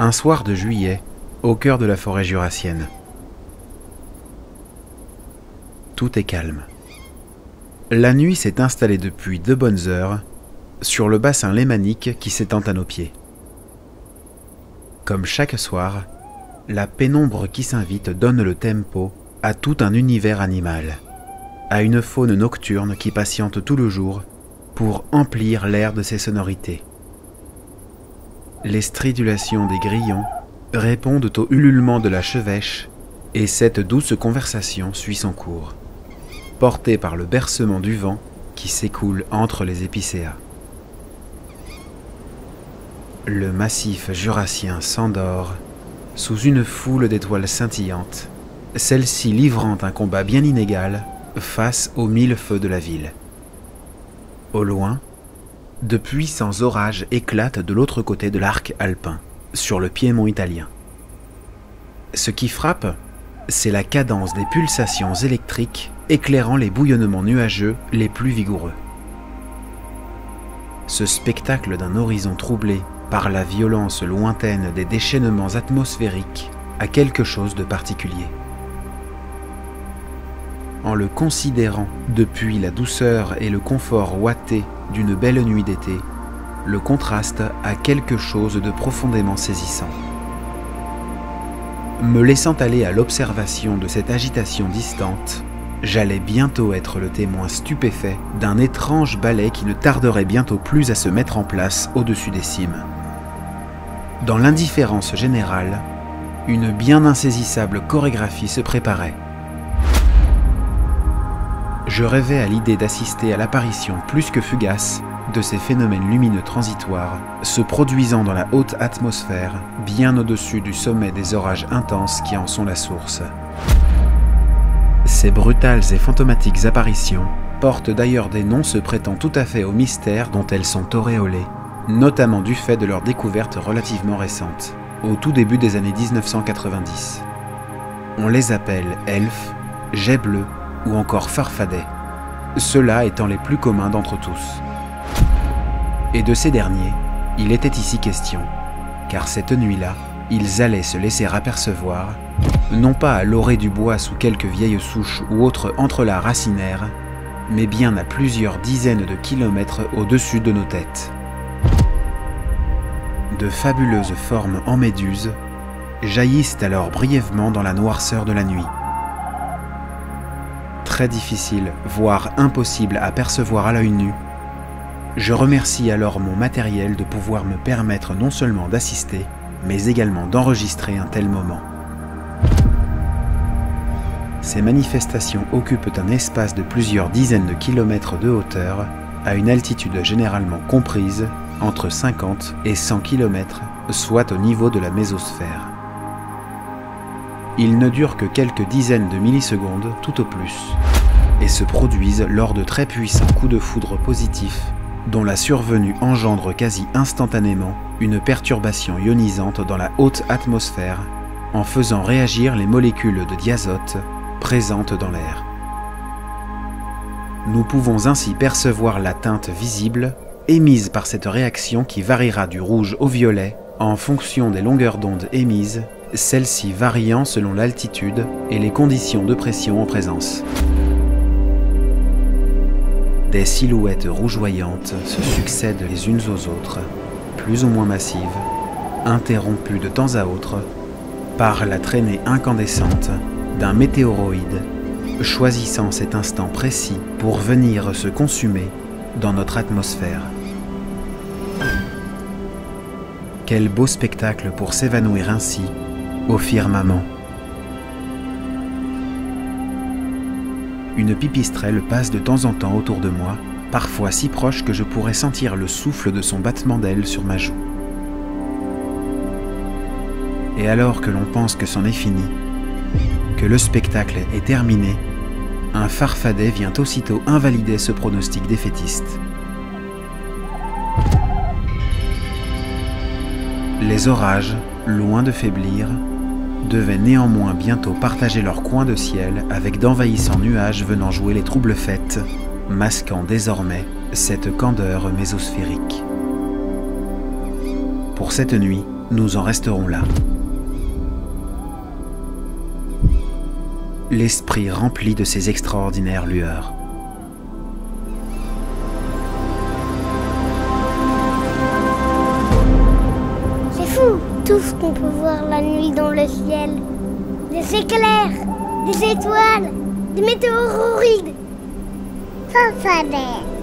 Un soir de juillet, au cœur de la forêt jurassienne. Tout est calme. La nuit s'est installée depuis 2 bonnes heures sur le bassin lémanique qui s'étend à nos pieds. Comme chaque soir, la pénombre qui s'invite donne le tempo à tout un univers animal, à une faune nocturne qui patiente tout le jour pour emplir l'air de ses sonorités. Les stridulations des grillons répondent au ululement de la chevêche et cette douce conversation suit son cours, portée par le bercement du vent qui s'écoule entre les épicéas. Le massif jurassien s'endort sous une foule d'étoiles scintillantes, celles-ci livrant un combat bien inégal face aux 1000 feux de la ville. Au loin, de puissants orages éclatent de l'autre côté de l'arc alpin, sur le piémont italien. Ce qui frappe, c'est la cadence des pulsations électriques éclairant les bouillonnements nuageux les plus vigoureux. Ce spectacle d'un horizon troublé par la violence lointaine des déchaînements atmosphériques a quelque chose de particulier. En le considérant depuis la douceur et le confort ouaté d'une belle nuit d'été, le contraste a quelque chose de profondément saisissant. Me laissant aller à l'observation de cette agitation distante, j'allais bientôt être le témoin stupéfait d'un étrange ballet qui ne tarderait bientôt plus à se mettre en place au-dessus des cimes. Dans l'indifférence générale, une bien insaisissable chorégraphie se préparait. Je rêvais à l'idée d'assister à l'apparition plus que fugace de ces phénomènes lumineux transitoires se produisant dans la haute atmosphère, bien au-dessus du sommet des orages intenses qui en sont la source. Ces brutales et fantomatiques apparitions portent d'ailleurs des noms se prêtant tout à fait au mystère dont elles sont auréolées, notamment du fait de leur découverte relativement récente, au tout début des années 1990. On les appelle elfes, jets bleus ou encore farfadets, ceux-là étant les plus communs d'entre tous. Et de ces derniers, il était ici question, car cette nuit-là, ils allaient se laisser apercevoir, non pas à l'orée du bois sous quelques vieilles souches ou autres entrelacs racinaires, mais bien à plusieurs dizaines de kilomètres au-dessus de nos têtes. De fabuleuses formes en méduse jaillissent alors brièvement dans la noirceur de la nuit. Très difficile, voire impossible à percevoir à l'œil nu, je remercie alors mon matériel de pouvoir me permettre non seulement d'assister, mais également d'enregistrer un tel moment. Ces manifestations occupent un espace de plusieurs dizaines de kilomètres de hauteur, à une altitude généralement comprise entre 50 et 100 km, soit au niveau de la mésosphère. Ils ne durent que quelques dizaines de millisecondes tout au plus, et se produisent lors de très puissants coups de foudre positifs, dont la survenue engendre quasi instantanément une perturbation ionisante dans la haute atmosphère, en faisant réagir les molécules de diazote présentes dans l'air. Nous pouvons ainsi percevoir la teinte visible émise par cette réaction qui variera du rouge au violet en fonction des longueurs d'onde émises, celles-ci variant selon l'altitude et les conditions de pression en présence. Des silhouettes rougeoyantes se succèdent les unes aux autres, plus ou moins massives, interrompues de temps à autre par la traînée incandescente d'un météoroïde choisissant cet instant précis pour venir se consumer dans notre atmosphère. Quel beau spectacle pour s'évanouir ainsi au firmament. Une pipistrelle passe de temps en temps autour de moi, parfois si proche que je pourrais sentir le souffle de son battement d'ailes sur ma joue. Et alors que l'on pense que c'en est fini, que le spectacle est terminé, un farfadet vient aussitôt invalider ce pronostic défaitiste. Les orages, loin de faiblir, devaient néanmoins bientôt partager leur coin de ciel avec d'envahissants nuages venant jouer les troubles fêtes, masquant désormais cette candeur mésosphérique. Pour cette nuit, nous en resterons là. L'esprit rempli de ces extraordinaires lueurs. C'est fou, tout ce qu'on peut voir la nuit dans le ciel. Des éclairs, des étoiles, des météoroïdes. Ça, ça l'est.